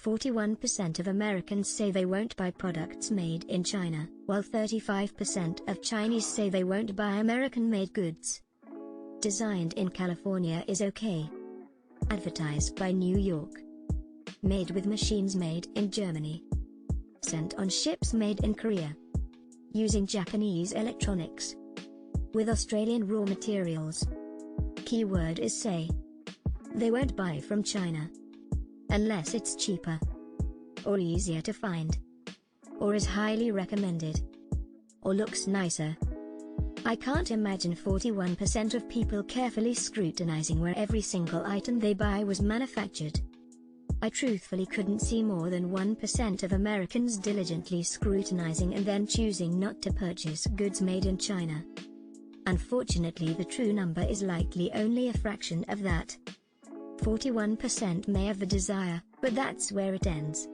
41% of Americans say they won't buy products made in China, while 35% of Chinese say they won't buy American-made goods. Designed in California is okay. Advertised by New York. Made with machines made in Germany. Sent on ships made in Korea. Using Japanese electronics. With Australian raw materials. Keyword is say. They won't buy from China. Unless it's cheaper. Or easier to find. Or is highly recommended. Or looks nicer. I can't imagine 41% of people carefully scrutinizing where every single item they buy was manufactured. I truthfully couldn't see more than 1% of Americans diligently scrutinizing and then choosing not to purchase goods made in China. Unfortunately, the true number is likely only a fraction of that. 41% may have the desire, but that's where it ends.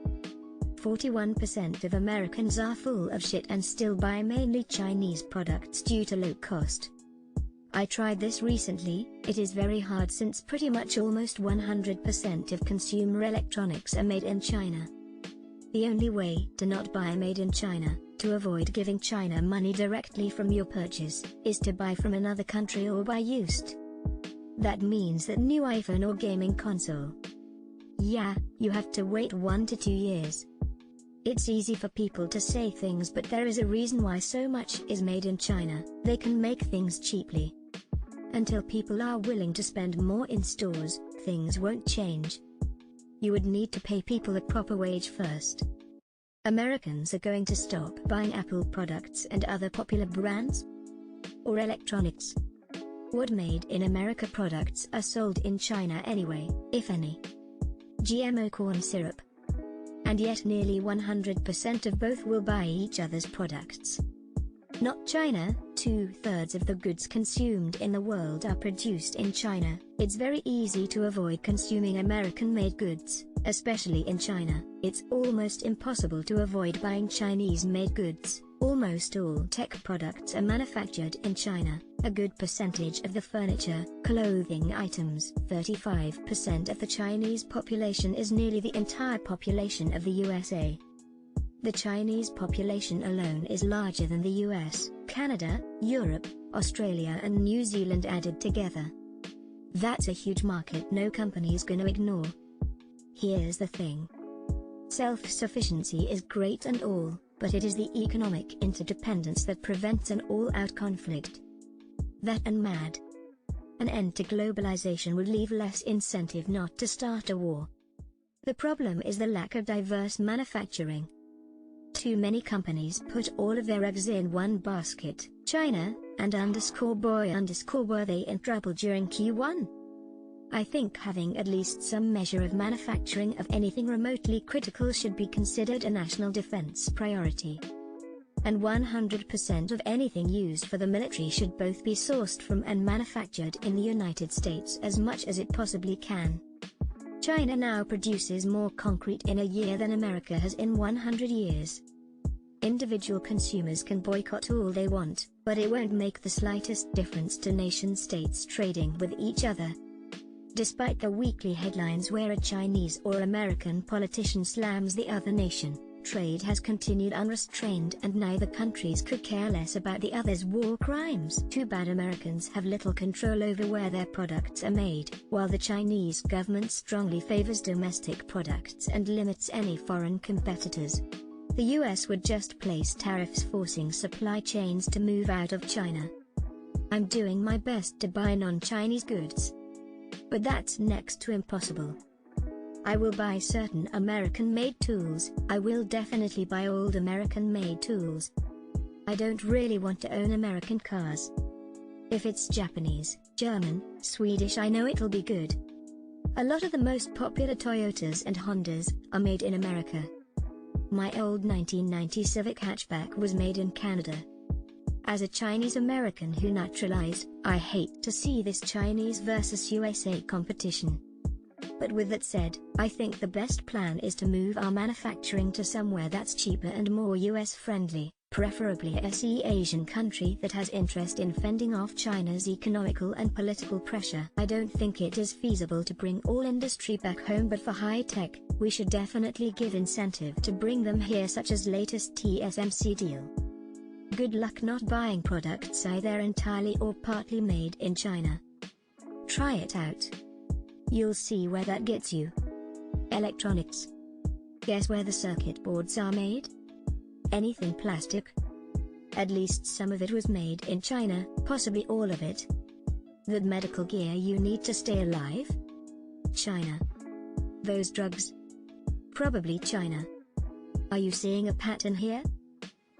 41% of Americans are full of shit and still buy mainly Chinese products due to low cost. I tried this recently. It is very hard since pretty much almost 100% of consumer electronics are made in China. The only way to not buy made in China, to avoid giving China money directly from your purchase, is to buy from another country or buy used. That means that new iPhone or gaming console. Yeah, you have to wait 1 to 2 years. It's easy for people to say things, but there is a reason why so much is made in China. They can make things cheaply. Until people are willing to spend more in stores, things won't change. You would need to pay people a proper wage first. Americans are going to stop buying Apple products and other popular brands? Or electronics? What made in America products are sold in China anyway, if any? GMO corn syrup. And yet nearly 100% of both will buy each other's products. Not China. 2/3 of the goods consumed in the world are produced in China. It's very easy to avoid consuming American-made goods, especially in China. It's almost impossible to avoid buying Chinese-made goods. Almost all tech products are manufactured in China. A good percentage of the furniture, clothing items. 35% of the Chinese population is nearly the entire population of the USA. The Chinese population alone is larger than the US, Canada, Europe, Australia and New Zealand added together. That's a huge market no company's gonna ignore. Here's the thing. Self-sufficiency is great and all, but it is the economic interdependence that prevents an all-out conflict. That and mad. An end to globalization would leave less incentive not to start a war. The problem is the lack of diverse manufacturing. Too many companies put all of their eggs in one basket, China, and _boy_were they in trouble during Q1? I think having at least some measure of manufacturing of anything remotely critical should be considered a national defense priority. And 100% of anything used for the military should both be sourced from and manufactured in the United States as much as it possibly can. China now produces more concrete in a year than America has in 100 years. Individual consumers can boycott all they want, but it won't make the slightest difference to nation-states trading with each other. Despite the weekly headlines where a Chinese or American politician slams the other nation, trade has continued unrestrained and neither countries could care less about the other's war crimes. Too bad Americans have little control over where their products are made, while the Chinese government strongly favors domestic products and limits any foreign competitors. The US would just place tariffs forcing supply chains to move out of China. I'm doing my best to buy non-Chinese goods. But that's next to impossible. I will buy certain American-made tools. I will definitely buy old American-made tools. I don't really want to own American cars. If it's Japanese, German, Swedish, I know it'll be good. A lot of the most popular Toyotas and Hondas are made in America. My old 1990 Civic hatchback was made in Canada. As a Chinese American who naturalized, I hate to see this Chinese versus USA competition. But with that said, I think the best plan is to move our manufacturing to somewhere that's cheaper and more US friendly. preferably a SE Asian country that has interest in fending off China's economical and political pressure. I don't think it is feasible to bring all industry back home, but for high-tech, we should definitely give incentive to bring them here, such as latest TSMC deal. Good luck not buying products either entirely or partly made in China. Try it out. You'll see where that gets you. Electronics. Guess where the circuit boards are made? Anything plastic. At least some of it was made in China, possibly all of it. The medical gear you need to stay alive? China. Those drugs? Probably China. Are you seeing a pattern here?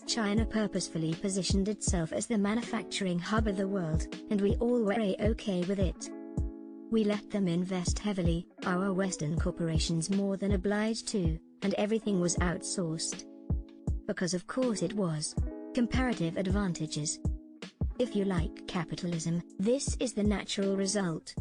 China purposefully positioned itself as the manufacturing hub of the world, and we all were okay with it. We let them invest heavily, our Western corporations more than obliged to, and everything was outsourced. Because of course it was. Comparative advantages. If you like capitalism, this is the natural result.